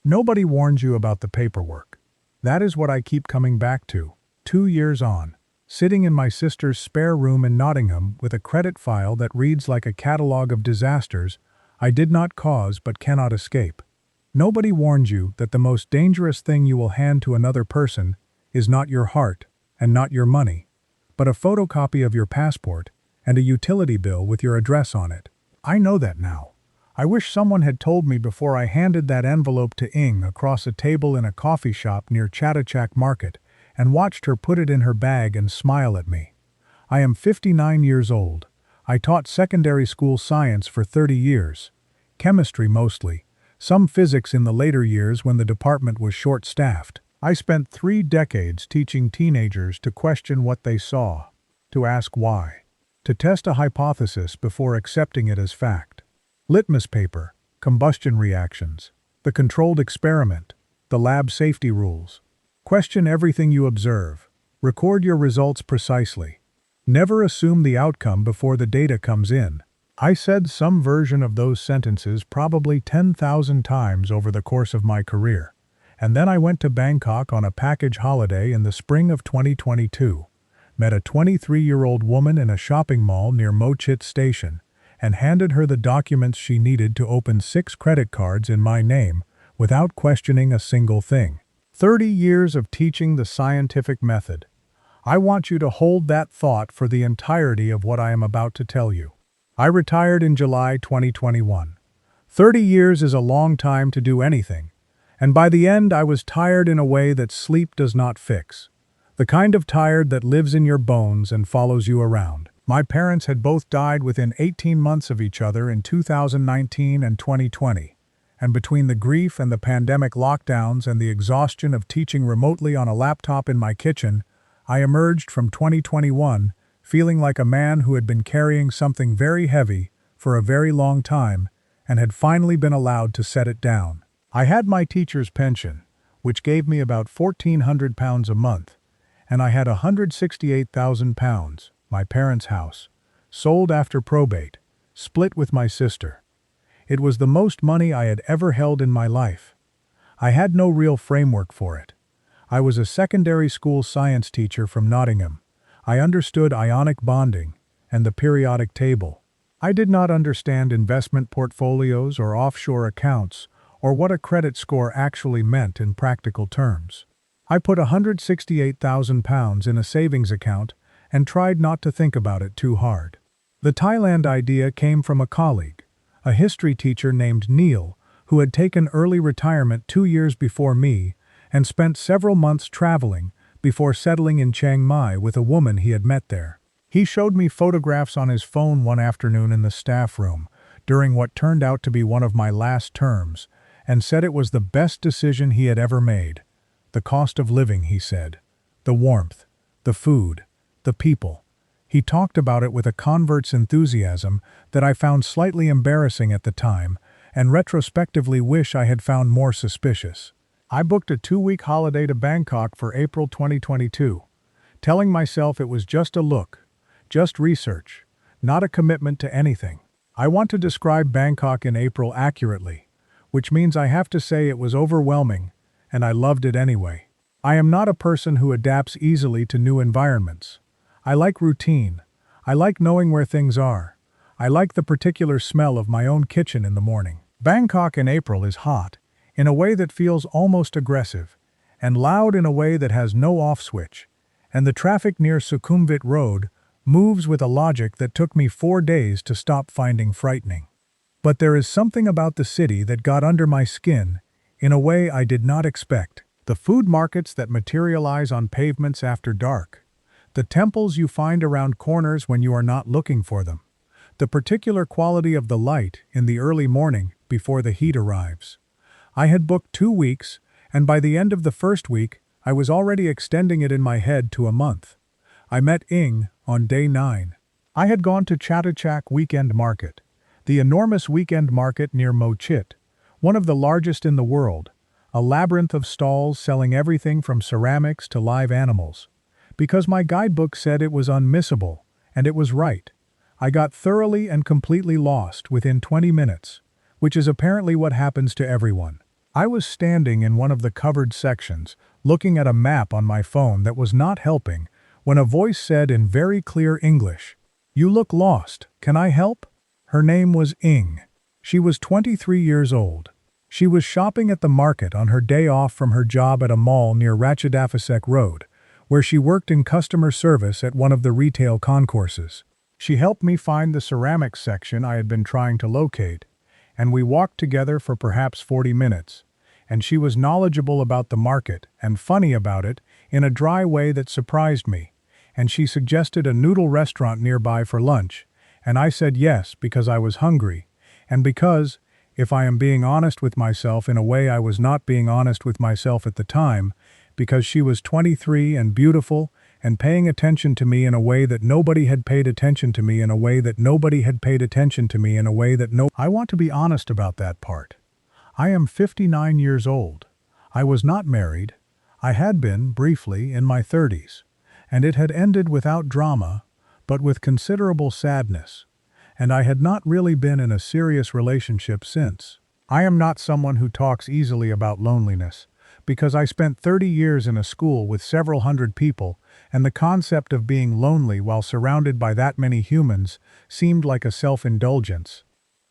Nobody warns you about the paperwork. That is what I keep coming back to, 2 years on, sitting in my sister's spare room in Nottingham with a credit file that reads like a catalog of disasters I did not cause but cannot escape. Nobody warns you that the most dangerous thing you will hand to another person is not your heart and not your money, but a photocopy of your passport and a utility bill with your address on it. I know that now. I wish someone had told me before I handed that envelope to Ing across a table in a coffee shop near Chatuchak Market and watched her put it in her bag and smile at me. I am 59 years old. I taught secondary school science for 30 years. Chemistry mostly. Some physics in the later years when the department was short-staffed. I spent 3 decades teaching teenagers to question what they saw, to ask why, to test a hypothesis before accepting it as fact. Litmus paper, combustion reactions, the controlled experiment, the lab safety rules. Question everything you observe. Record your results precisely. Never assume the outcome before the data comes in. I said some version of those sentences probably 10,000 times over the course of my career. And then I went to Bangkok on a package holiday in the spring of 2022, met a 23-year-old woman in a shopping mall near Mo Chit Station, and handed her the documents she needed to open 6 credit cards in my name without questioning a single thing. 30 years of teaching the scientific method. I want you to hold that thought for the entirety of what I am about to tell you. I retired in July 2021. 30 years is a long time to do anything, and by the end I was tired in a way that sleep does not fix. The kind of tired that lives in your bones and follows you around. My parents had both died within 18 months of each other in 2019 and 2020, and between the grief and the pandemic lockdowns and the exhaustion of teaching remotely on a laptop in my kitchen, I emerged from 2021 feeling like a man who had been carrying something very heavy for a very long time and had finally been allowed to set it down. I had my teacher's pension, which gave me about £1,400 a month, and I had £168,000, my parents' house, sold after probate, split with my sister. It was the most money I had ever held in my life. I had no real framework for it. I was a secondary school science teacher from Nottingham. I understood ionic bonding and the periodic table. I did not understand investment portfolios or offshore accounts or what a credit score actually meant in practical terms. I put £168,000 in a savings account and tried not to think about it too hard. The Thailand idea came from a colleague, a history teacher named Neil, who had taken early retirement 2 years before me and spent several months traveling before settling in Chiang Mai with a woman he had met there. He showed me photographs on his phone one afternoon in the staff room, during what turned out to be one of my last terms, and said it was the best decision he had ever made. The cost of living, he said. The warmth. The food. The people. He talked about it with a convert's enthusiasm that I found slightly embarrassing at the time, and retrospectively wish I had found more suspicious. I booked a 2-week holiday to Bangkok for April 2022, telling myself it was just a look, just research, not a commitment to anything. I want to describe Bangkok in April accurately, which means I have to say it was overwhelming, and I loved it anyway. I am not a person who adapts easily to new environments. I like routine. I like knowing where things are. I like the particular smell of my own kitchen in the morning. Bangkok in April is hot, in a way that feels almost aggressive, and loud in a way that has no off switch, and the traffic near Sukhumvit Road moves with a logic that took me 4 days to stop finding frightening. But there is something about the city that got under my skin in a way I did not expect. The food markets that materialize on pavements after dark. The temples you find around corners when you are not looking for them. The particular quality of the light in the early morning before the heat arrives. I had booked 2 weeks, and by the end of the first week, I was already extending it in my head to a month. I met Ing on day 9. I had gone to Chatuchak Weekend Market, the enormous weekend market near Mo Chit, one of the largest in the world, a labyrinth of stalls selling everything from ceramics to live animals. Because my guidebook said it was unmissable, and it was right. I got thoroughly and completely lost within 20 minutes, which is apparently what happens to everyone. I was standing in one of the covered sections, looking at a map on my phone that was not helping, when a voice said in very clear English, "You look lost, can I help?" Her name was Ing. She was 23 years old. She was shopping at the market on her day off from her job at a mall near Ratchadaphisek Road, where she worked in customer service at one of the retail concourses. She helped me find the ceramics section I had been trying to locate, and we walked together for perhaps 40 minutes, and she was knowledgeable about the market and funny about it in a dry way that surprised me, and she suggested a noodle restaurant nearby for lunch, and I said yes because I was hungry, and because, if I am being honest with myself in a way I was not being honest with myself at the time, because she was 23 and beautiful and paying attention to me in a way that nobody had paid attention to me in a way that nobody had paid attention to me in a way that no— I want to be honest about that part. I am 59 years old. I was not married. I had been, briefly, in my 30s, and it had ended without drama, but with considerable sadness, and I had not really been in a serious relationship since. I am not someone who talks easily about loneliness, because I spent 30 years in a school with several hundred people, and the concept of being lonely while surrounded by that many humans seemed like a self-indulgence.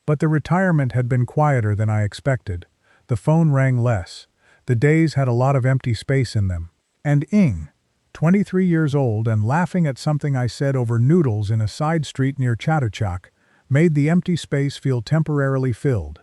But the retirement had been quieter than I expected. The phone rang less. The days had a lot of empty space in them. And Ing, 23 years old and laughing at something I said over noodles in a side street near Chatuchak, made the empty space feel temporarily filled.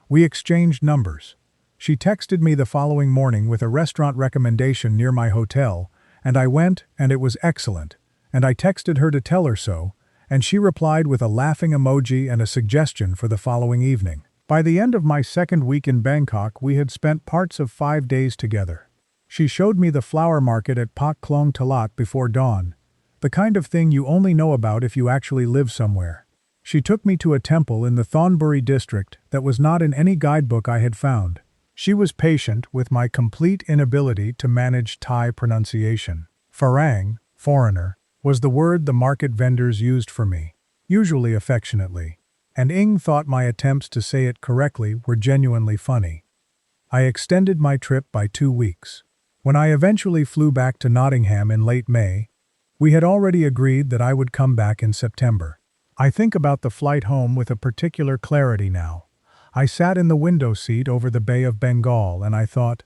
We exchanged numbers. She texted me the following morning with a restaurant recommendation near my hotel, and I went, and it was excellent, and I texted her to tell her so, and she replied with a laughing emoji and a suggestion for the following evening. By the end of my second week in Bangkok, we had spent parts of 5 days together. She showed me the flower market at Pak Klong Talat before dawn, the kind of thing you only know about if you actually live somewhere. She took me to a temple in the Thonburi district that was not in any guidebook I had found. She was patient with my complete inability to manage Thai pronunciation. Farang, foreigner, was the word the market vendors used for me, usually affectionately, and Ing thought my attempts to say it correctly were genuinely funny. I extended my trip by 2 weeks. When I eventually flew back to Nottingham in late May, we had already agreed that I would come back in September. I think about the flight home with a particular clarity now. I sat in the window seat over the Bay of Bengal and I thought,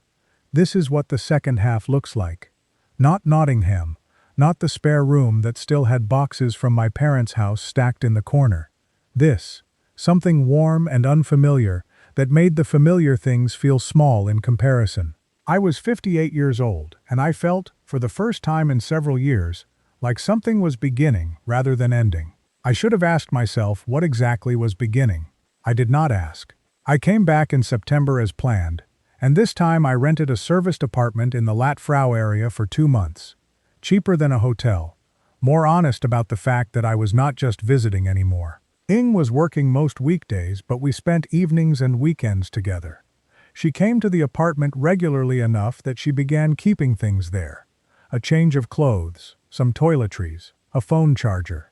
this is what the second half looks like. Not Nottingham, not the spare room that still had boxes from my parents' house stacked in the corner. This, something warm and unfamiliar that made the familiar things feel small in comparison. I was 58 years old and I felt, for the first time in several years, like something was beginning rather than ending. I should have asked myself what exactly was beginning. I did not ask. I came back in September as planned, and this time I rented a serviced apartment in the Lat Frau area for 2 months. Cheaper than a hotel. More honest about the fact that I was not just visiting anymore. Ing was working most weekdays, but we spent evenings and weekends together. She came to the apartment regularly enough that she began keeping things there. A change of clothes, some toiletries, a phone charger.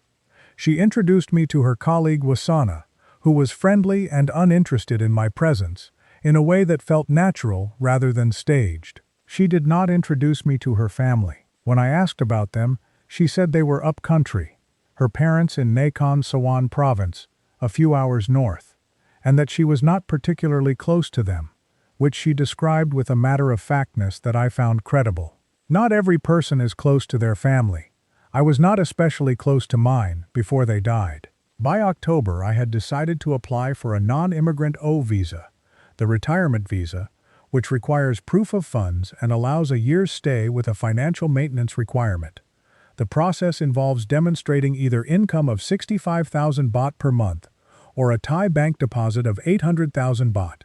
She introduced me to her colleague Wasana, who was friendly and uninterested in my presence, in a way that felt natural rather than staged. She did not introduce me to her family. When I asked about them, she said they were up country, her parents in Nakhon Sawan province, a few hours north, and that she was not particularly close to them, which she described with a matter-of-factness that I found credible. Not every person is close to their family. I was not especially close to mine before they died. By October, I had decided to apply for a non-immigrant O visa, the retirement visa, which requires proof of funds and allows a year's stay with a financial maintenance requirement. The process involves demonstrating either income of 65,000 baht per month or a Thai bank deposit of 800,000 baht,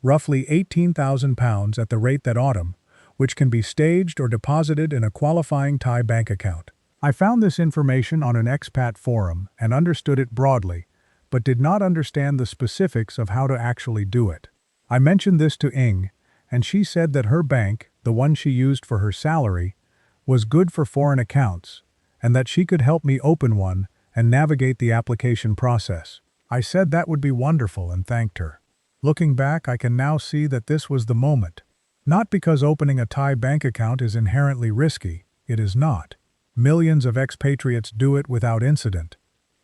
roughly 18,000 pounds at the rate that autumn, which can be staged or deposited in a qualifying Thai bank account. I found this information on an expat forum and understood it broadly, but did not understand the specifics of how to actually do it. I mentioned this to Ing, and she said that her bank, the one she used for her salary, was good for foreign accounts, and that she could help me open one and navigate the application process. I said that would be wonderful and thanked her. Looking back, I can now see that this was the moment. Not because opening a Thai bank account is inherently risky, it is not. Millions of expatriates do it without incident.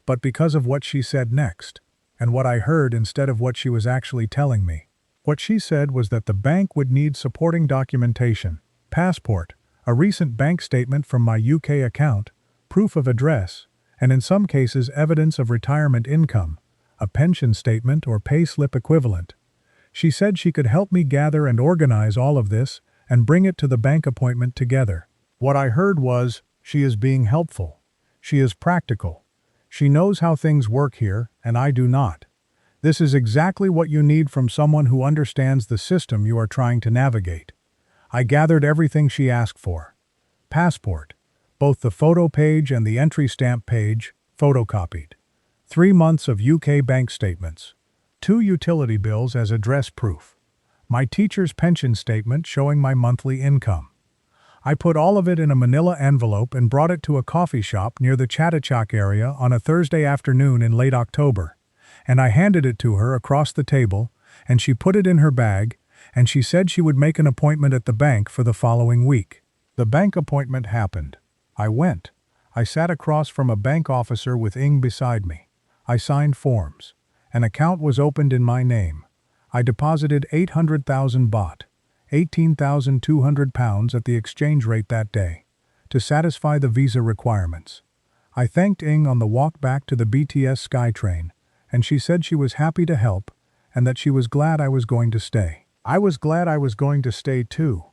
But because of what she said next, and what I heard instead of what she was actually telling me. What she said was that the bank would need supporting documentation, passport, a recent bank statement from my UK account, proof of address, and in some cases evidence of retirement income, a pension statement or payslip equivalent. She said she could help me gather and organize all of this and bring it to the bank appointment together. What I heard was, she is being helpful. She is practical. She knows how things work here, and I do not. This is exactly what you need from someone who understands the system you are trying to navigate. I gathered everything she asked for. Passport, both the photo page and the entry stamp page, photocopied. 3 months of UK bank statements. 2 utility bills as address proof. My teacher's pension statement showing my monthly income. I put all of it in a manila envelope and brought it to a coffee shop near the Chatuchak area on a Thursday afternoon in late October, and I handed it to her across the table, and she put it in her bag, and she said she would make an appointment at the bank for the following week. The bank appointment happened. I went. I sat across from a bank officer with Ing beside me. I signed forms. An account was opened in my name. I deposited 800,000 baht, 18,200 pounds at the exchange rate that day, to satisfy the visa requirements. I thanked Ing on the walk back to the BTS SkyTrain, and she said she was happy to help and that she was glad I was going to stay. I was glad I was going to stay too.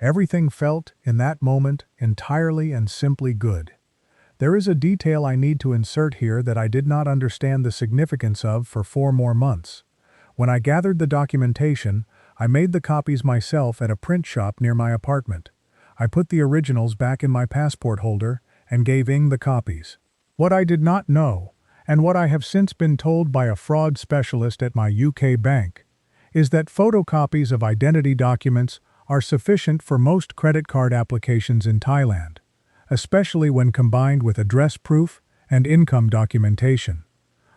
Everything felt, in that moment, entirely and simply good. There is a detail I need to insert here that I did not understand the significance of for 4 more months. When I gathered the documentation, I made the copies myself at a print shop near my apartment. I put the originals back in my passport holder and gave Ing the copies. What I did not know, and what I have since been told by a fraud specialist at my UK bank, is that photocopies of identity documents are sufficient for most credit card applications in Thailand, especially when combined with address proof and income documentation.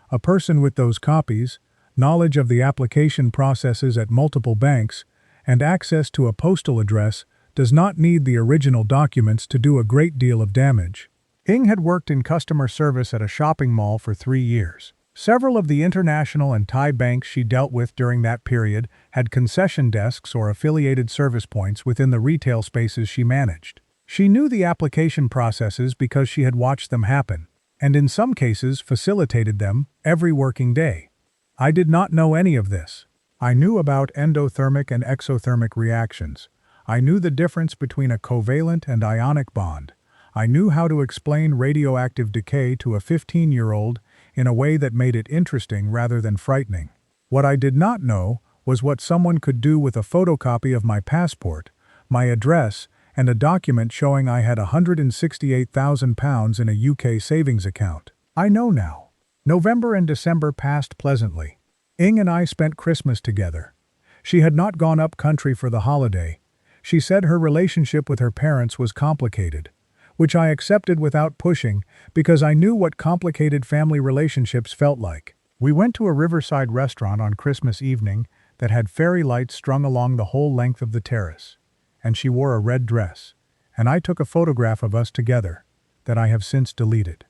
A person with those copies, knowledge of the application processes at multiple banks, and access to a postal address does not need the original documents to do a great deal of damage. Ing had worked in customer service at a shopping mall for 3 years. Several of the international and Thai banks she dealt with during that period had concession desks or affiliated service points within the retail spaces she managed. She knew the application processes because she had watched them happen, and in some cases facilitated them every working day. I did not know any of this. I knew about endothermic and exothermic reactions. I knew the difference between a covalent and ionic bond. I knew how to explain radioactive decay to a 15-year-old in a way that made it interesting rather than frightening. What I did not know was what someone could do with a photocopy of my passport, my address, and a document showing I had £168,000 in a UK savings account. I know now. November and December passed pleasantly. Ing and I spent Christmas together. She had not gone up country for the holiday. She said her relationship with her parents was complicated, which I accepted without pushing because I knew what complicated family relationships felt like. We went to a riverside restaurant on Christmas evening that had fairy lights strung along the whole length of the terrace, and she wore a red dress, and I took a photograph of us together that I have since deleted.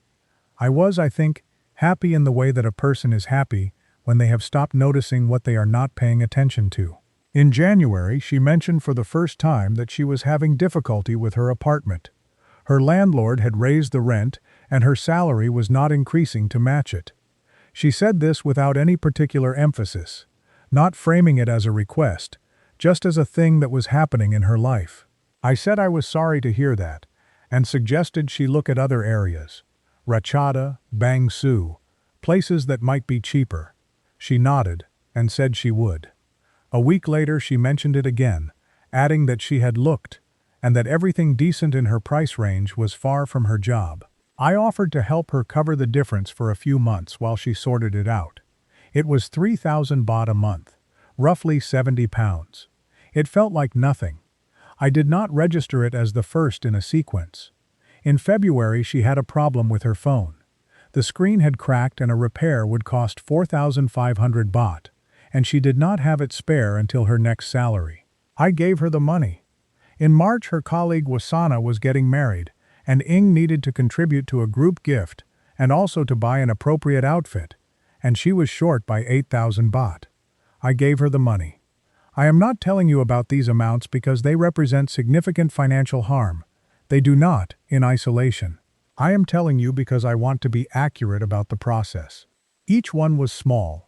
I was, I think, happy in the way that a person is happy when they have stopped noticing what they are not paying attention to. In January, she mentioned for the first time that she was having difficulty with her apartment. Her landlord had raised the rent, and her salary was not increasing to match it. She said this without any particular emphasis, not framing it as a request, just as a thing that was happening in her life. I said I was sorry to hear that, and suggested she look at other areas. Ratchada, Bang Su, places that might be cheaper. She nodded and said she would. A week later she mentioned it again, adding that she had looked and that everything decent in her price range was far from her job. I offered to help her cover the difference for a few months while she sorted it out. It was 3,000 baht a month, roughly £70. It felt like nothing. I did not register it as the first in a sequence. In February, she had a problem with her phone. The screen had cracked and a repair would cost 4,500 baht, and she did not have it spare until her next salary. I gave her the money. In March, her colleague Wasana was getting married, and Ing needed to contribute to a group gift and also to buy an appropriate outfit, and she was short by 8,000 baht. I gave her the money. I am not telling you about these amounts because they represent significant financial harm. They do not, in isolation. I am telling you because I want to be accurate about the process. Each one was small.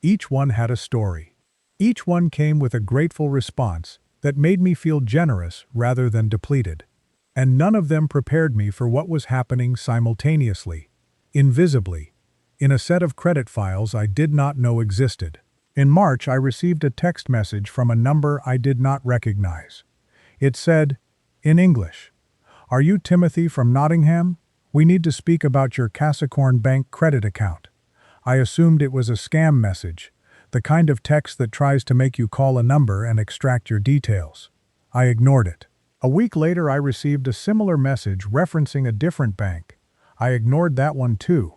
Each one had a story. Each one came with a grateful response that made me feel generous rather than depleted. And none of them prepared me for what was happening simultaneously, invisibly, in a set of credit files I did not know existed. In March, I received a text message from a number I did not recognize. It said, in English, "Are you Timothy from Nottingham? We need to speak about your Capricorn Bank credit account." I assumed it was a scam message, the kind of text that tries to make you call a number and extract your details. I ignored it. A week later, I received a similar message referencing a different bank. I ignored that one too.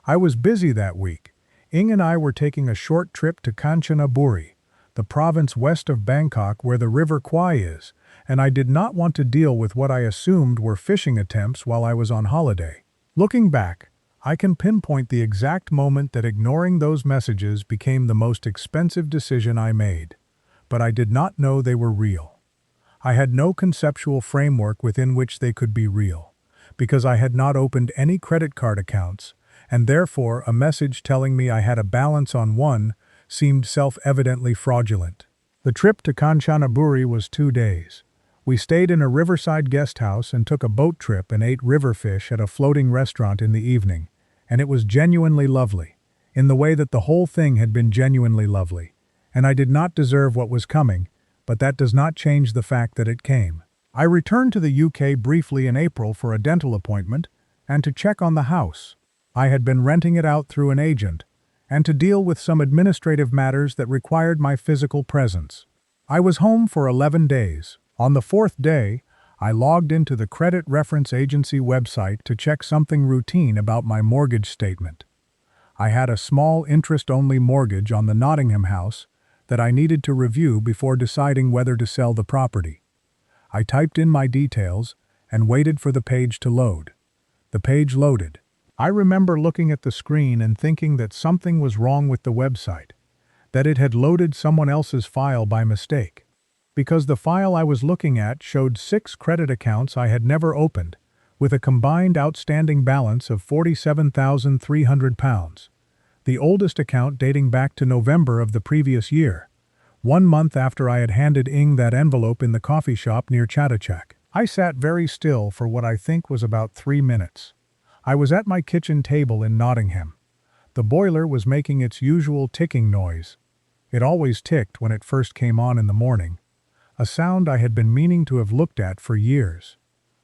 I was busy that week. Ing and I were taking a short trip to Kanchanaburi, the province west of Bangkok where the River Kwai is, and I did not want to deal with what I assumed were phishing attempts while I was on holiday. Looking back, I can pinpoint the exact moment that ignoring those messages became the most expensive decision I made. But I did not know they were real. I had no conceptual framework within which they could be real, because I had not opened any credit card accounts, and therefore a message telling me I had a balance on one seemed self-evidently fraudulent. The trip to Kanchanaburi was 2 days. We stayed in a riverside guest house and took a boat trip and ate river fish at a floating restaurant in the evening, and it was genuinely lovely, in the way that the whole thing had been genuinely lovely, and I did not deserve what was coming, but that does not change the fact that it came. I returned to the UK briefly in April for a dental appointment and to check on the house. I had been renting it out through an agent, and to deal with some administrative matters that required my physical presence. I was home for 11 days. On the 4th day, I logged into the credit reference agency website to check something routine about my mortgage statement. I had a small interest-only mortgage on the Nottingham house that I needed to review before deciding whether to sell the property. I typed in my details and waited for the page to load. The page loaded. I remember looking at the screen and thinking that something was wrong with the website, that it had loaded someone else's file by mistake. Because the file I was looking at showed 6 credit accounts I had never opened, with a combined outstanding balance of £47,300, the oldest account dating back to November of the previous year, 1 month after I had handed Ing that envelope in the coffee shop near Chatuchak. I sat very still for what I think was about 3 minutes. I was at my kitchen table in Nottingham. The boiler was making its usual ticking noise. It always ticked when it first came on in the morning, a sound I had been meaning to have looked at for years.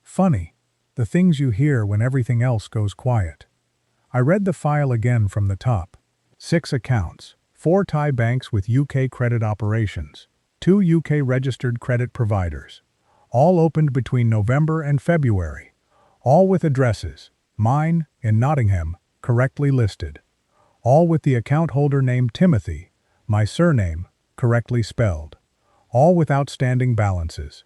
Funny, the things you hear when everything else goes quiet. I read the file again from the top. 6 accounts, 4 Thai banks with UK credit operations, 2 UK registered credit providers, all opened between November and February, all with addresses, mine, in Nottingham, correctly listed, all with the account holder named Timothy, my surname, correctly spelled, all with outstanding balances.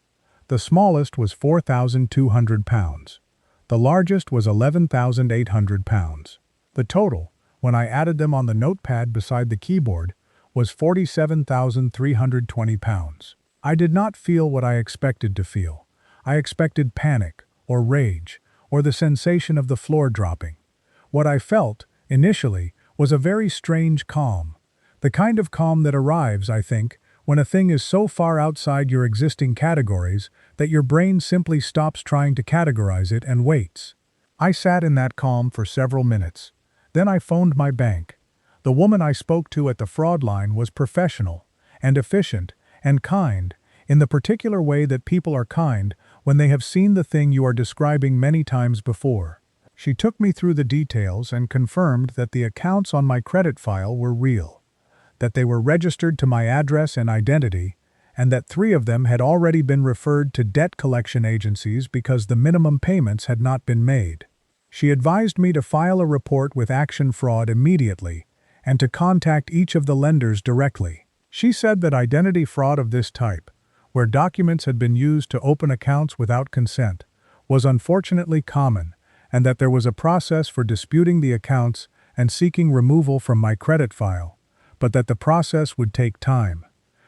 The smallest was £4,200. The largest was £11,800. The total, when I added them on the notepad beside the keyboard, was £47,320. I did not feel what I expected to feel. I expected panic, or rage, or the sensation of the floor dropping. What I felt, initially, was a very strange calm. The kind of calm that arrives, I think, when a thing is so far outside your existing categories that your brain simply stops trying to categorize it and waits. I sat in that calm for several minutes. Then I phoned my bank. The woman I spoke to at the fraud line was professional, and efficient, and kind, in the particular way that people are kind when they have seen the thing you are describing many times before. She took me through the details and confirmed that the accounts on my credit file were real, that they were registered to my address and identity, and that 3 of them had already been referred to debt collection agencies because the minimum payments had not been made. She advised me to file a report with Action Fraud immediately and to contact each of the lenders directly. She said that identity fraud of this type, where documents had been used to open accounts without consent, was unfortunately common, and that there was a process for disputing the accounts and seeking removal from my credit file, but that the process would take time.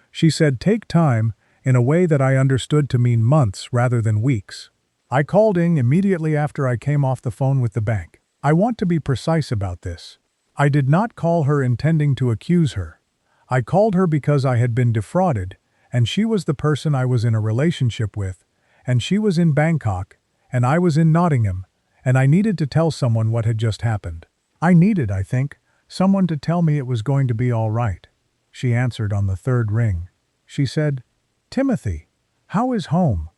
She said take time in a way that I understood to mean months rather than weeks. I called Ing immediately after I came off the phone with the bank. I want to be precise about this. I did not call her intending to accuse her. I called her because I had been defrauded, and she was the person I was in a relationship with, and she was in Bangkok, and I was in Nottingham, and I needed to tell someone what had just happened. I needed, I think, someone to tell me it was going to be all right. She answered on the third ring. She said, "Timothy, how is home?"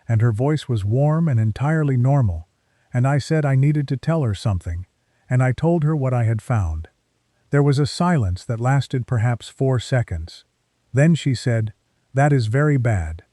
And her voice was warm and entirely normal, and I said I needed to tell her something, and I told her what I had found. There was a silence that lasted perhaps 4 seconds. Then she said, "That is very bad.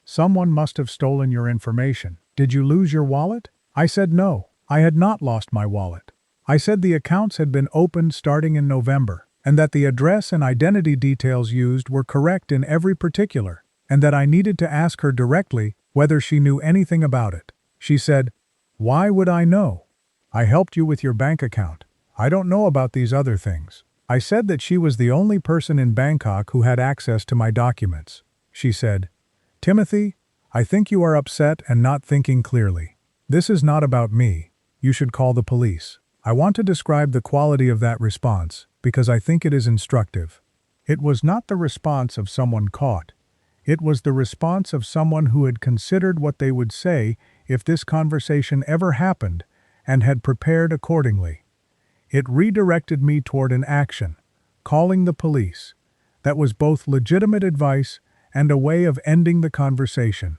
Someone must have stolen your information. Did you lose your wallet?" I said no, I had not lost my wallet. I said the accounts had been opened starting in November, and that the address and identity details used were correct in every particular, and that I needed to ask her directly whether she knew anything about it. She said, "Why would I know? I helped you with your bank account. I don't know about these other things." I said that she was the only person in Bangkok who had access to my documents. She said, "Timothy, I think you are upset and not thinking clearly. This is not about me. You should call the police." I want to describe the quality of that response because I think it is instructive. It was not the response of someone caught. It was the response of someone who had considered what they would say if this conversation ever happened and had prepared accordingly. It redirected me toward an action, calling the police, that was both legitimate advice and a way of ending the conversation.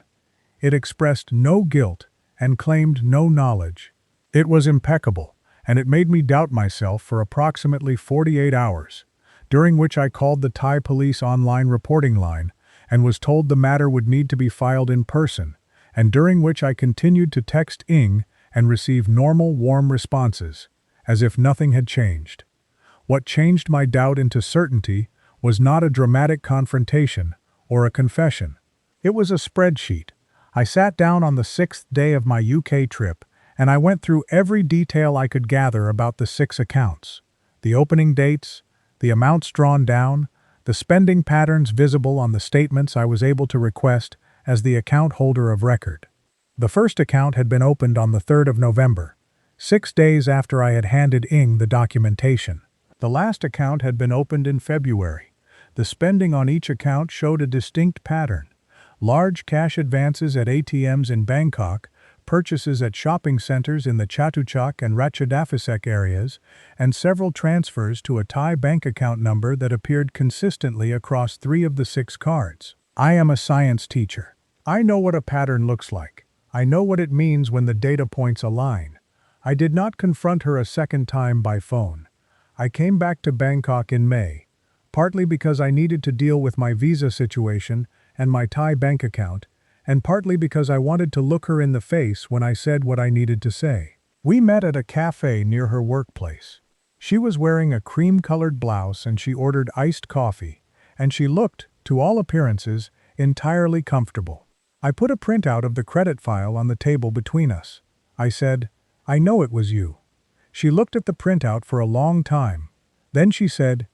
It expressed no guilt and claimed no knowledge. It was impeccable, and it made me doubt myself for approximately 48 hours, during which I called the Thai police online reporting line and was told the matter would need to be filed in person, and during which I continued to text Ing and receive normal, warm responses, as if nothing had changed. What changed my doubt into certainty was not a dramatic confrontation or a confession. It was a spreadsheet. I sat down on the 6th day of my UK trip, and I went through every detail I could gather about the 6 accounts: the opening dates, the amounts drawn down, the spending patterns visible on the statements I was able to request as the account holder of record. The first account had been opened on the 3rd of November, 6 days after I had handed Ing the documentation. The last account had been opened in February. The spending on each account showed a distinct pattern: large cash advances at ATMs in Bangkok, purchases at shopping centers in the Chatuchak and Ratchadaphisek areas, and several transfers to a Thai bank account number that appeared consistently across 3 of the 6 cards. I am a science teacher. I know what a pattern looks like. I know what it means when the data points align. I did not confront her a second time by phone. I came back to Bangkok in May, partly because I needed to deal with my visa situation and my Thai bank account, and partly because I wanted to look her in the face when I said what I needed to say. We met at a cafe near her workplace. She was wearing a cream-colored blouse and she ordered iced coffee, and she looked, to all appearances, entirely comfortable. I put a printout of the credit file on the table between us. I said, "I know it was you." She looked at the printout for a long time. Then she said,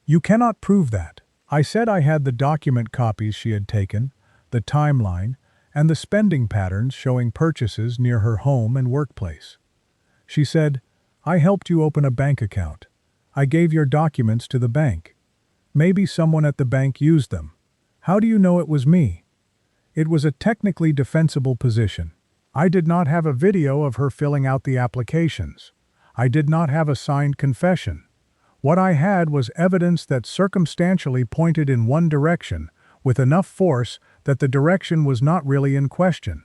"You cannot prove that." I said I had the document copies she had taken, the timeline, and the spending patterns showing purchases near her home and workplace. She said, "I helped you open a bank account. I gave your documents to the bank. Maybe someone at the bank used them. How do you know it was me?" It was a technically defensible position. I did not have a video of her filling out the applications. I did not have a signed confession. What I had was evidence that circumstantially pointed in one direction, with enough force that the direction was not really in question,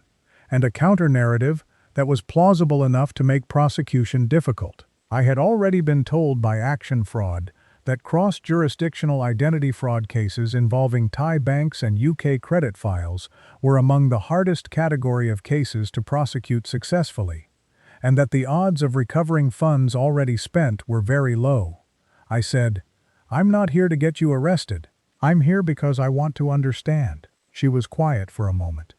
and a counter-narrative that was plausible enough to make prosecution difficult. I had already been told by Action Fraud that cross-jurisdictional identity fraud cases involving Thai banks and UK credit files were among the hardest category of cases to prosecute successfully, and that the odds of recovering funds already spent were very low. I said, "I'm not here to get you arrested. I'm here because I want to understand. She was quiet for a moment.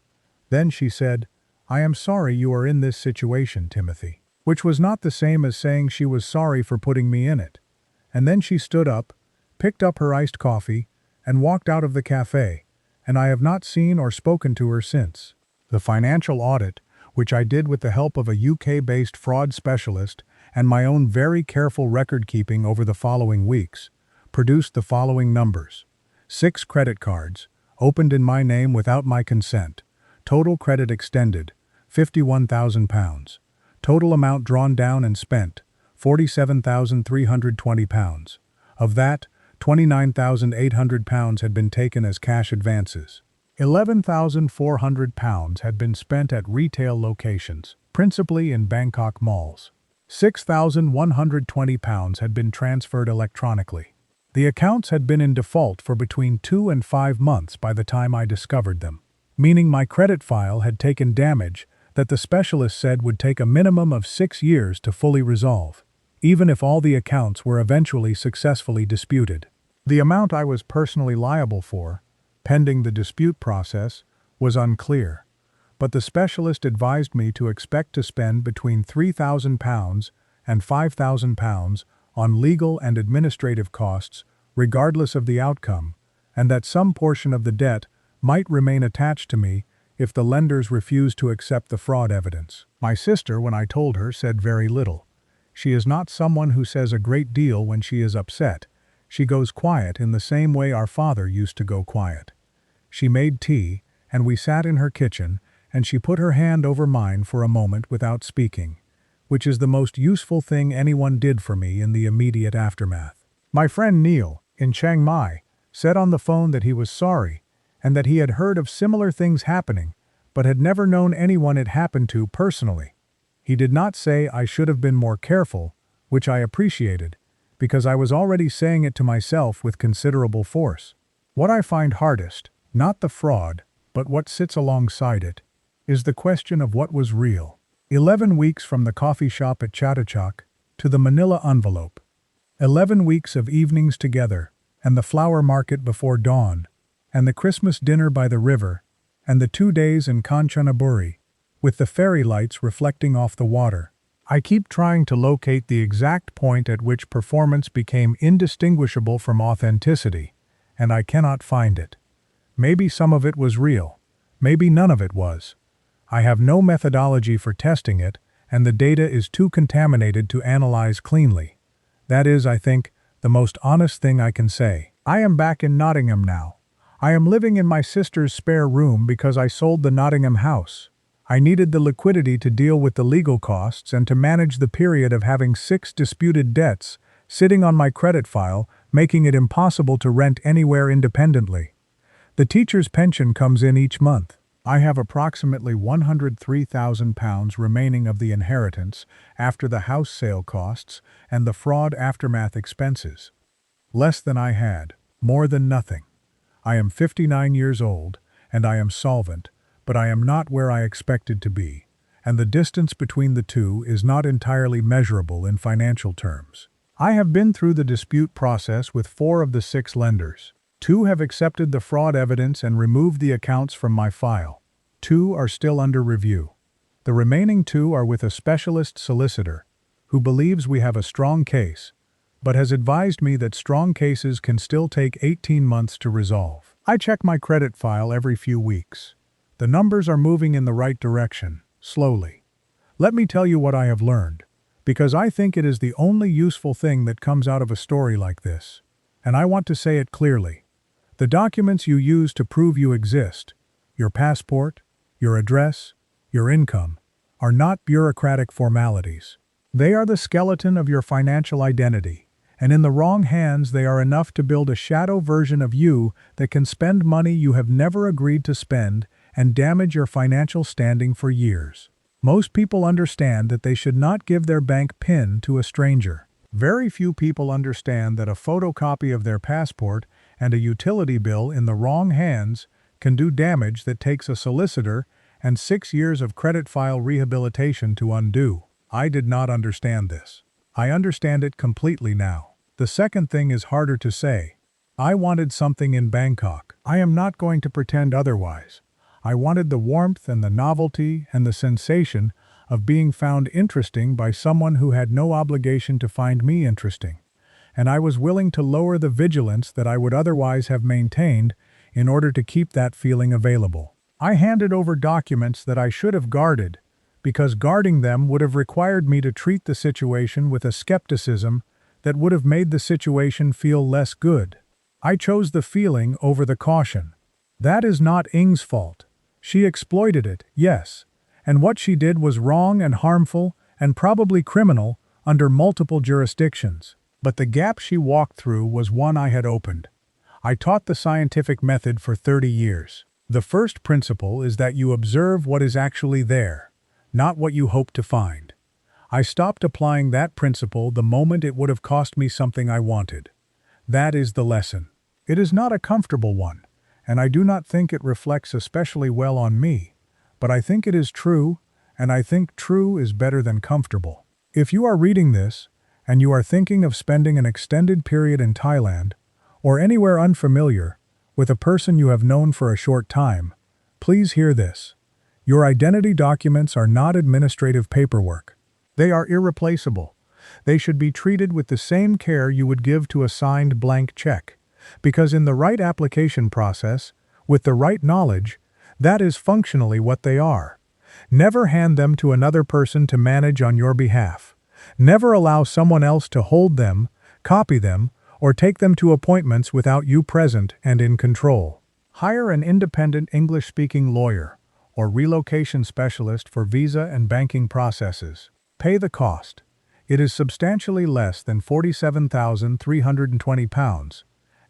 Then she said, I am sorry you are in this situation, Timothy. Which was not the same as saying she was sorry for putting me in it. And then she stood up, picked up her iced coffee, and walked out of the cafe, and I have not seen or spoken to her since. The financial audit, which I did with the help of a UK-based fraud specialist and my own very careful record-keeping over the following weeks, produced the following numbers. 6 credit cards, opened in my name without my consent. Total credit extended, £51,000. Total amount drawn down and spent, £47,320. Of that, £29,800 had been taken as cash advances. £11,400 had been spent at retail locations, principally in Bangkok malls. £6,120 had been transferred electronically. The accounts had been in default for between 2 and 5 months by the time I discovered them, meaning my credit file had taken damage that the specialist said would take a minimum of 6 years to fully resolve, even if all the accounts were eventually successfully disputed. The amount I was personally liable for, pending the dispute process, was unclear, but the specialist advised me to expect to spend between £3,000 and £5,000 on legal and administrative costs, regardless of the outcome, and that some portion of the debt might remain attached to me if the lenders refused to accept the fraud evidence. My sister, when I told her, said very little. She is not someone who says a great deal when she is upset. She goes quiet in the same way our father used to go quiet. She made tea, and we sat in her kitchen, and she put her hand over mine for a moment without speaking, which is the most useful thing anyone did for me in the immediate aftermath. My friend Neil, in Chiang Mai, said on the phone that he was sorry and that he had heard of similar things happening, but had never known anyone it happened to personally. He did not say I should have been more careful, which I appreciated, because I was already saying it to myself with considerable force. What I find hardest, not the fraud, but what sits alongside it, is the question of what was real. 11 weeks from the coffee shop at Chatuchak to the manila envelope. 11 weeks of evenings together, and the flower market before dawn, and the Christmas dinner by the river, and the 2 days in Kanchanaburi, with the fairy lights reflecting off the water. I keep trying to locate the exact point at which performance became indistinguishable from authenticity, and I cannot find it. Maybe some of it was real. Maybe none of it was. I have no methodology for testing it, and the data is too contaminated to analyze cleanly. That is, I think, the most honest thing I can say. I am back in Nottingham now. I am living in my sister's spare room because I sold the Nottingham house. I needed the liquidity to deal with the legal costs and to manage the period of having 6 disputed debts sitting on my credit file, making it impossible to rent anywhere independently. The teacher's pension comes in each month. I have approximately £103,000 remaining of the inheritance after the house sale costs and the fraud aftermath expenses. Less than I had, more than nothing. I am 59 years old, and I am solvent, but I am not where I expected to be, and the distance between the two is not entirely measurable in financial terms. I have been through the dispute process with 4 of the 6 lenders. 2 have accepted the fraud evidence and removed the accounts from my file. 2 are still under review. The remaining 2 are with a specialist solicitor, who believes we have a strong case, but has advised me that strong cases can still take 18 months to resolve. I check my credit file every few weeks. The numbers are moving in the right direction, slowly. Let me tell you what I have learned, because I think it is the only useful thing that comes out of a story like this, and I want to say it clearly. The documents you use to prove you exist, your passport, your address, your income, are not bureaucratic formalities. They are the skeleton of your financial identity, and in the wrong hands they are enough to build a shadow version of you that can spend money you have never agreed to spend and damage your financial standing for years. Most people understand that they should not give their bank PIN to a stranger. Very few people understand that a photocopy of their passport and a utility bill in the wrong hands can do damage that takes a solicitor and 6 years of credit file rehabilitation to undo. I did not understand this. I understand it completely now. The second thing is harder to say. I wanted something in Bangkok. I am not going to pretend otherwise. I wanted the warmth and the novelty and the sensation of being found interesting by someone who had no obligation to find me interesting. And I was willing to lower the vigilance that I would otherwise have maintained in order to keep that feeling available. I handed over documents that I should have guarded, because guarding them would have required me to treat the situation with a skepticism that would have made the situation feel less good. I chose the feeling over the caution. That is not Ing's fault. She exploited it, yes, and what she did was wrong and harmful and probably criminal under multiple jurisdictions. But the gap she walked through was one I had opened. I taught the scientific method for 30 years. The first principle is that you observe what is actually there, not what you hope to find. I stopped applying that principle the moment it would have cost me something I wanted. That is the lesson. It is not a comfortable one, and I do not think it reflects especially well on me, but I think it is true, and I think true is better than comfortable. If you are reading this, and you are thinking of spending an extended period in Thailand, or anywhere unfamiliar, with a person you have known for a short time, please hear this. Your identity documents are not administrative paperwork. They are irreplaceable. They should be treated with the same care you would give to a signed blank check, because in the right application process, with the right knowledge, that is functionally what they are. Never hand them to another person to manage on your behalf. Never allow someone else to hold them, copy them, or take them to appointments without you present and in control. Hire an independent English-speaking lawyer or relocation specialist for visa and banking processes. Pay the cost. It is substantially less than £47,320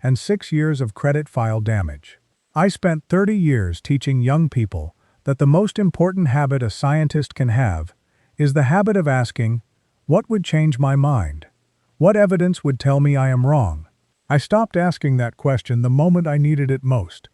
and 6 years of credit file damage. I spent 30 years teaching young people that the most important habit a scientist can have is the habit of asking, what would change my mind? What evidence would tell me I am wrong? I stopped asking that question the moment I needed it most.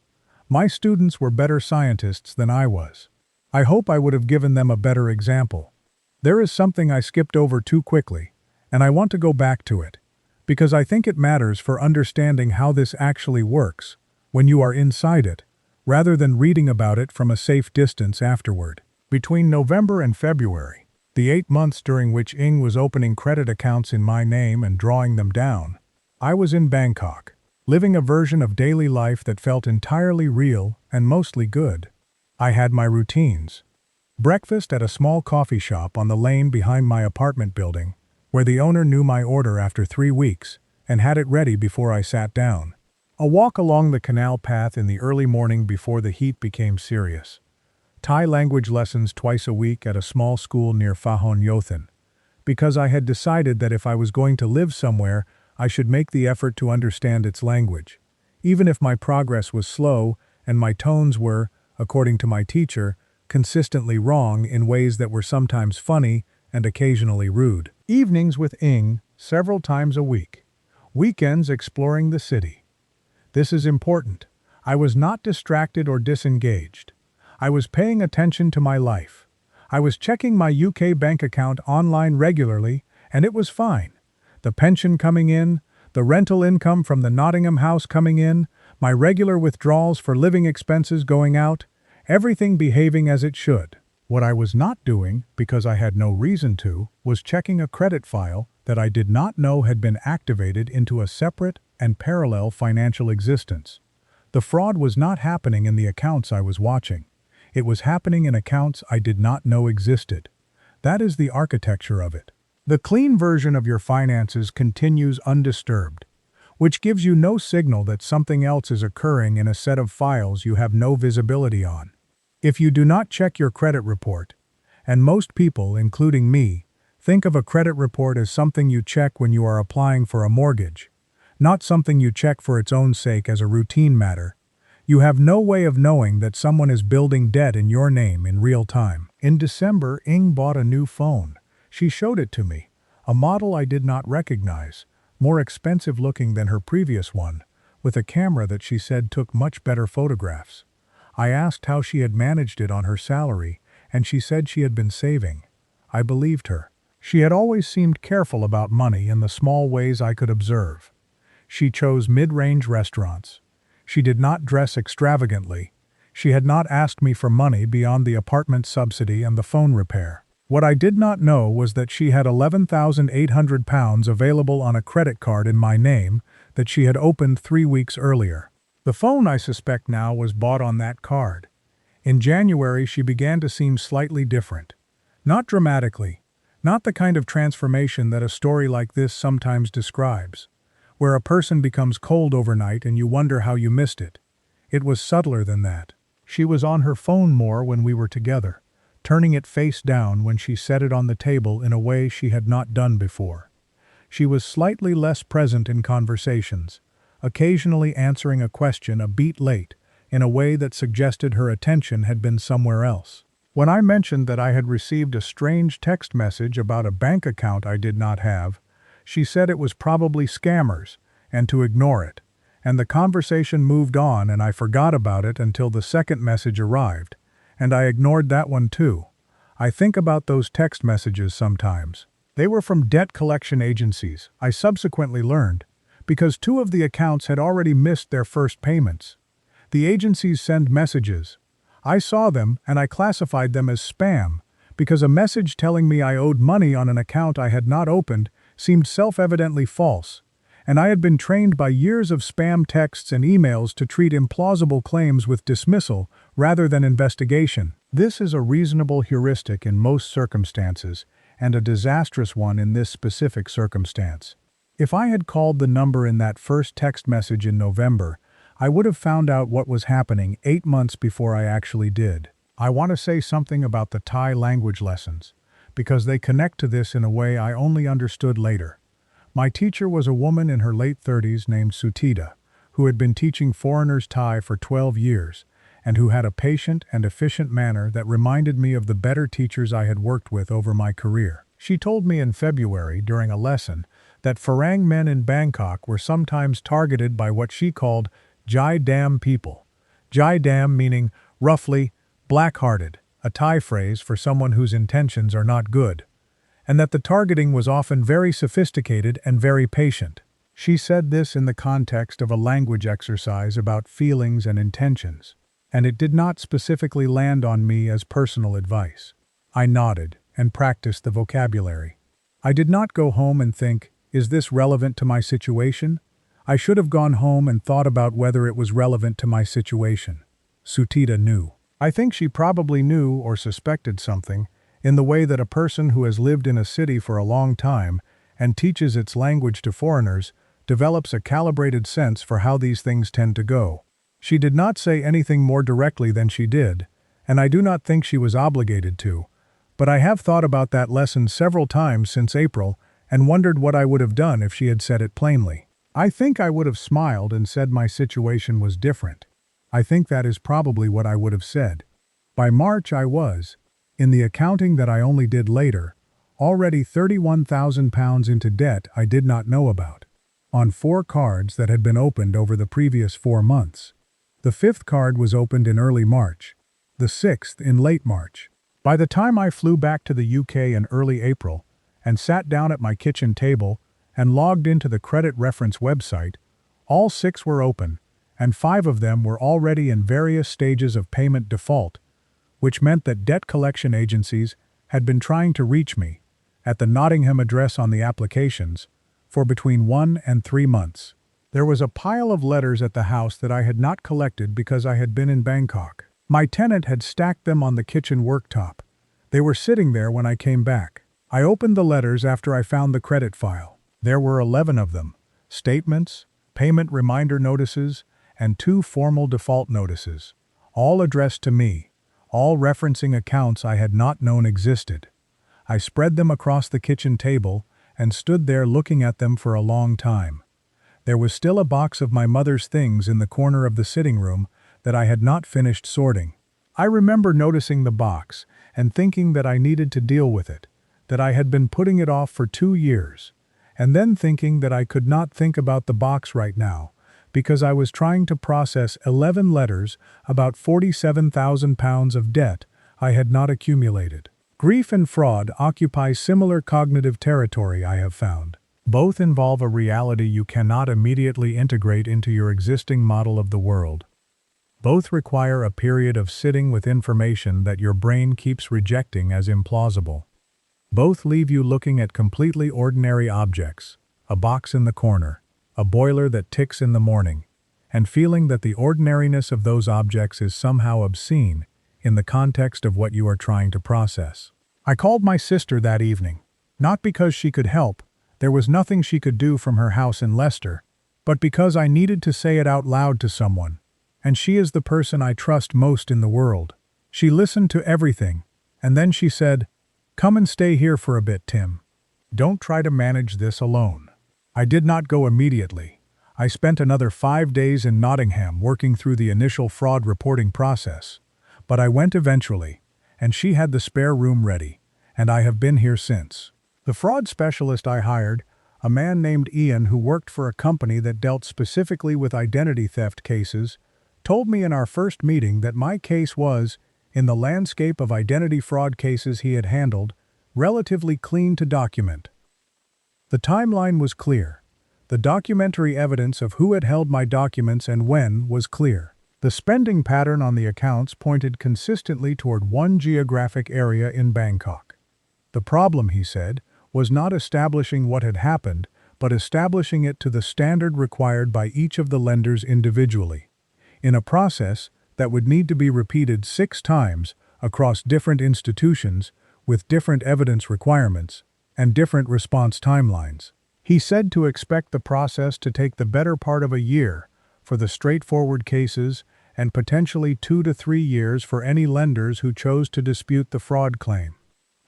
My students were better scientists than I was. I hope I would have given them a better example. There is something I skipped over too quickly, and I want to go back to it, because I think it matters for understanding how this actually works when you are inside it, rather than reading about it from a safe distance afterward. Between November and February, the 8 months during which Ing was opening credit accounts in my name and drawing them down, I was in Bangkok, living a version of daily life that felt entirely real and mostly good. I had my routines. Breakfast at a small coffee shop on the lane behind my apartment building, where the owner knew my order after 3 weeks and had it ready before I sat down. A walk along the canal path in the early morning before the heat became serious. Thai language lessons twice a week at a small school near Phahon Yothan, because I had decided that if I was going to live somewhere, I should make the effort to understand its language, even if my progress was slow and my tones were, according to my teacher, consistently wrong in ways that were sometimes funny and occasionally rude. Evenings with Ing several times a week. Weekends exploring the city. This is important. I was not distracted or disengaged. I was paying attention to my life. I was checking my UK bank account online regularly, and it was fine. The pension coming in, the rental income from the Nottingham house coming in, my regular withdrawals for living expenses going out, everything behaving as it should. What I was not doing, because I had no reason to, was checking a credit file that I did not know had been activated into a separate and parallel financial existence. The fraud was not happening in the accounts I was watching. It was happening in accounts I did not know existed. That is the architecture of it. The clean version of your finances continues undisturbed, which gives you no signal that something else is occurring in a set of files you have no visibility on. If you do not check your credit report, and most people, including me, think of a credit report as something you check when you are applying for a mortgage, not something you check for its own sake as a routine matter, you have no way of knowing that someone is building debt in your name in real time. In December, Ing bought a new phone. She showed it to me, a model I did not recognize, more expensive looking than her previous one, with a camera that she said took much better photographs. I asked how she had managed it on her salary, and she said she had been saving. I believed her. She had always seemed careful about money in the small ways I could observe. She chose mid-range restaurants. She did not dress extravagantly. She had not asked me for money beyond the apartment subsidy and the phone repair. What I did not know was that she had £11,800 available on a credit card in my name that she had opened 3 weeks earlier. The phone, I suspect now, was bought on that card. In January, she began to seem slightly different. Not dramatically, not the kind of transformation that a story like this sometimes describes, where a person becomes cold overnight and you wonder how you missed it. It was subtler than that. She was on her phone more when we were together, turning it face down when she set it on the table in a way she had not done before. She was slightly less present in conversations, occasionally answering a question a beat late, in a way that suggested her attention had been somewhere else. When I mentioned that I had received a strange text message about a bank account I did not have, she said it was probably scammers, and to ignore it, and the conversation moved on and I forgot about it until the second message arrived, and I ignored that one too. I think about those text messages sometimes. They were from debt collection agencies, I subsequently learned, because 2 of the accounts had already missed their first payments. The agencies send messages. I saw them and I classified them as spam, because a message telling me I owed money on an account I had not opened seemed self-evidently false, and I had been trained by years of spam texts and emails to treat implausible claims with dismissal rather than investigation. This is a reasonable heuristic in most circumstances, and a disastrous one in this specific circumstance. If I had called the number in that first text message in November, I would have found out what was happening 8 months before I actually did. I want to say something about the Thai language lessons, because they connect to this in a way I only understood later. My teacher was a woman in her late 30s named Sutita, who had been teaching foreigners Thai for 12 years, and who had a patient and efficient manner that reminded me of the better teachers I had worked with over my career. She told me in February, during a lesson, that Farang men in Bangkok were sometimes targeted by what she called Jai Dam people. Jai Dam meaning, roughly, black-hearted, a Thai phrase for someone whose intentions are not good, and that the targeting was often very sophisticated and very patient. She said this in the context of a language exercise about feelings and intentions, and it did not specifically land on me as personal advice. I nodded and practiced the vocabulary. I did not go home and think, is this relevant to my situation? I should have gone home and thought about whether it was relevant to my situation. Sutita knew. I think she probably knew or suspected something, in the way that a person who has lived in a city for a long time and teaches its language to foreigners develops a calibrated sense for how these things tend to go. She did not say anything more directly than she did, and I do not think she was obligated to, but I have thought about that lesson several times since April and wondered what I would have done if she had said it plainly. I think I would have smiled and said my situation was different. I think that is probably what I would have said. By March I was, in the accounting that I only did later, already £31,000 into debt I did not know about, on 4 cards that had been opened over the previous 4 months. The 5th card was opened in early March, the 6th in late March. By the time I flew back to the UK in early April and sat down at my kitchen table and logged into the credit reference website, all 6 were open, and 5 of them were already in various stages of payment default, which meant that debt collection agencies had been trying to reach me, at the Nottingham address on the applications, for between 1 and 3 months. There was a pile of letters at the house that I had not collected because I had been in Bangkok. My tenant had stacked them on the kitchen worktop. They were sitting there when I came back. I opened the letters after I found the credit file. There were 11 of them: statements, payment reminder notices, and 2 formal default notices, all addressed to me, all referencing accounts I had not known existed. I spread them across the kitchen table and stood there looking at them for a long time. There was still a box of my mother's things in the corner of the sitting room that I had not finished sorting. I remember noticing the box and thinking that I needed to deal with it, that I had been putting it off for 2 years, and then thinking that I could not think about the box right now because I was trying to process 11 letters about £47,000 of debt I had not accumulated. Grief and fraud occupy similar cognitive territory, I have found. Both involve a reality you cannot immediately integrate into your existing model of the world. Both require a period of sitting with information that your brain keeps rejecting as implausible. Both leave you looking at completely ordinary objects, a box in the corner, a boiler that ticks in the morning, and feeling that the ordinariness of those objects is somehow obscene in the context of what you are trying to process. I called my sister that evening, not because she could help, there was nothing she could do from her house in Leicester, but because I needed to say it out loud to someone, and she is the person I trust most in the world. She listened to everything, and then she said, "Come and stay here for a bit, Tim. Don't try to manage this alone." I did not go immediately. I spent another 5 days in Nottingham working through the initial fraud reporting process, but I went eventually, and she had the spare room ready, and I have been here since. The fraud specialist I hired, a man named Ian who worked for a company that dealt specifically with identity theft cases, told me in our first meeting that my case was, in the landscape of identity fraud cases he had handled, relatively clean to document. The timeline was clear. The documentary evidence of who had held my documents and when was clear. The spending pattern on the accounts pointed consistently toward one geographic area in Bangkok. The problem, he said, was not establishing what had happened, but establishing it to the standard required by each of the lenders individually, in a process that would need to be repeated 6 times across different institutions with different evidence requirements and different response timelines. He said to expect the process to take the better part of a year for the straightforward cases and potentially 2 to 3 years for any lenders who chose to dispute the fraud claim.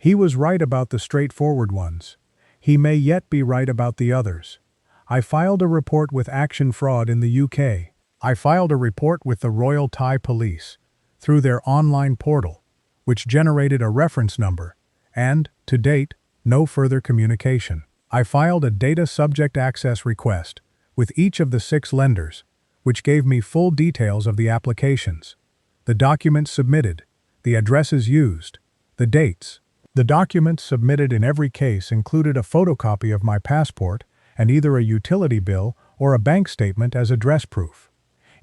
He was right about the straightforward ones. He may yet be right about the others. I filed a report with Action Fraud in the UK. I filed a report with the Royal Thai Police through their online portal, which generated a reference number, and, to date, no further communication. I filed a data subject access request with each of the 6 lenders, which gave me full details of the applications, the documents submitted, the addresses used, the dates. The documents submitted in every case included a photocopy of my passport and either a utility bill or a bank statement as address proof.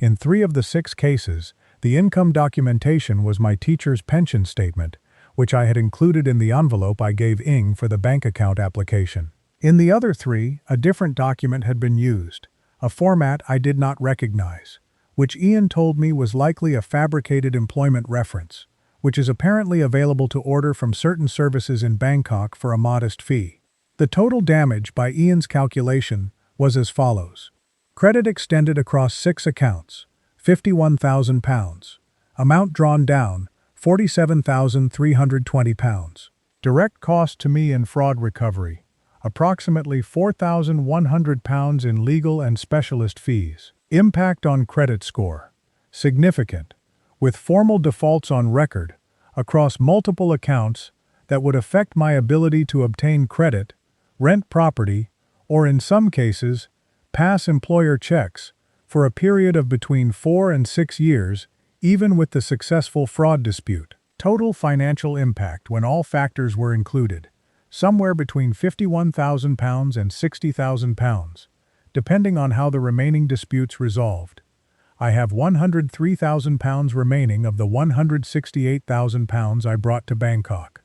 In 3 of the 6 cases, the income documentation was my teacher's pension statement, which I had included in the envelope I gave Ing for the bank account application. In the other 3, a different document had been used, a format I did not recognize, which Ian told me was likely a fabricated employment reference, which is apparently available to order from certain services in Bangkok for a modest fee. The total damage by Ian's calculation was as follows. Credit extended across 6 accounts, £51,000. Amount drawn down, £47,320. Direct cost to me in fraud recovery, approximately £4,100 in legal and specialist fees. Impact on credit score, significant, with formal defaults on record across multiple accounts that would affect my ability to obtain credit, rent property, or in some cases, pass employer checks for a period of between 4 and 6 years, even with the successful fraud dispute. Total financial impact when all factors were included, somewhere between £51,000 and £60,000, depending on how the remaining disputes resolved. I have £103,000 remaining of the £168,000 I brought to Bangkok.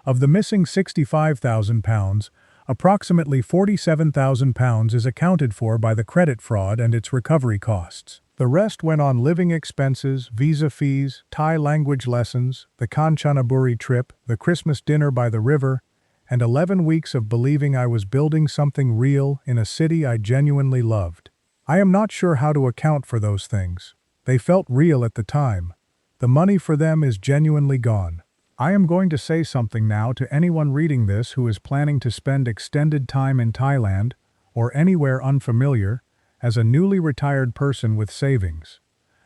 Of the missing £65,000, approximately £47,000 is accounted for by the credit fraud and its recovery costs. The rest went on living expenses, visa fees, Thai language lessons, the Kanchanaburi trip, the Christmas dinner by the river, and 11 weeks of believing I was building something real in a city I genuinely loved. I am not sure how to account for those things. They felt real at the time. The money for them is genuinely gone. I am going to say something now to anyone reading this who is planning to spend extended time in Thailand, or anywhere unfamiliar, as a newly retired person with savings.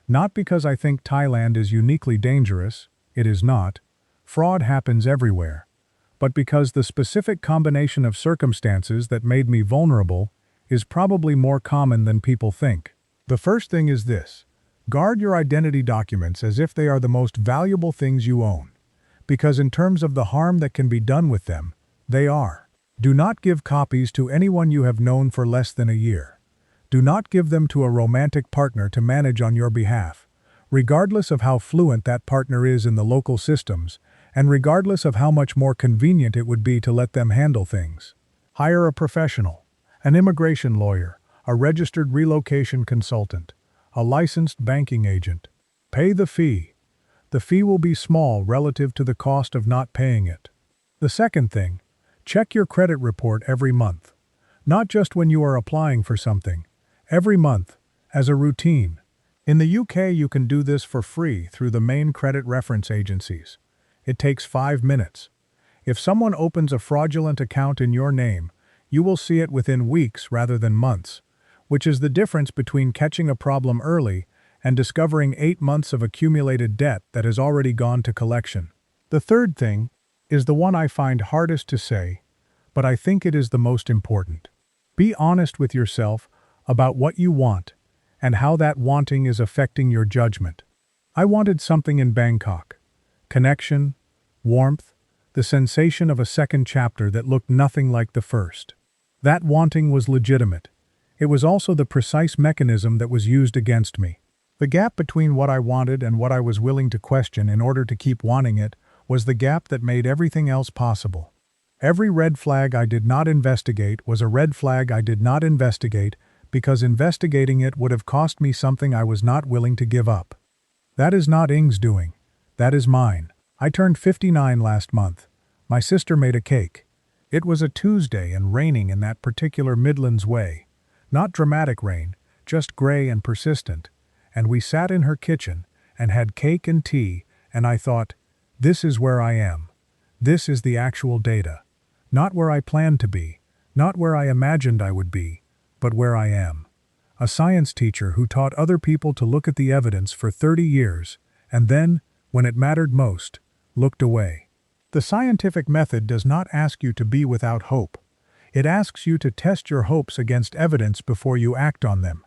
Not because I think Thailand is uniquely dangerous, it is not. Fraud happens everywhere. But because the specific combination of circumstances that made me vulnerable is probably more common than people think. The first thing is this: guard your identity documents as if they are the most valuable things you own, because in terms of the harm that can be done with them, they are. Do not give copies to anyone you have known for less than a year. Do not give them to a romantic partner to manage on your behalf, regardless of how fluent that partner is in the local systems, and regardless of how much more convenient it would be to let them handle things. Hire a professional, an immigration lawyer, a registered relocation consultant, a licensed banking agent. Pay the fee. The fee will be small relative to the cost of not paying it. The second thing, check your credit report every month. Not just when you are applying for something. Every month, as a routine. In the UK, you can do this for free through the main credit reference agencies. It takes 5 minutes. If someone opens a fraudulent account in your name, you will see it within weeks rather than months, which is the difference between catching a problem early and discovering 8 months of accumulated debt that has already gone to collection. The third thing is the one I find hardest to say, but I think it is the most important. Be honest with yourself about what you want and how that wanting is affecting your judgment. I wanted something in Bangkok. Connection, warmth, the sensation of a second chapter that looked nothing like the first. That wanting was legitimate. It was also the precise mechanism that was used against me. The gap between what I wanted and what I was willing to question in order to keep wanting it was the gap that made everything else possible. Every red flag I did not investigate was a red flag I did not investigate because investigating it would have cost me something I was not willing to give up. That is not Ing's doing. That is mine. I turned 59 last month. My sister made a cake. It was a Tuesday and raining in that particular Midlands way. Not dramatic rain, just gray and persistent. And we sat in her kitchen and had cake and tea, and I thought, this is where I am. This is the actual data. Not where I planned to be, not where I imagined I would be, but where I am. A science teacher who taught other people to look at the evidence for 30 years, and then, when it mattered most, looked away. The scientific method does not ask you to be without hope. It asks you to test your hopes against evidence before you act on them.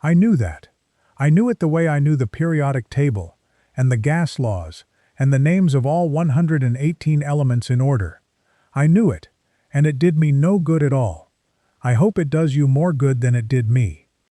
I knew that. I knew it the way I knew the periodic table, and the gas laws, and the names of all 118 elements in order. I knew it, and it did me no good at all. I hope it does you more good than it did me.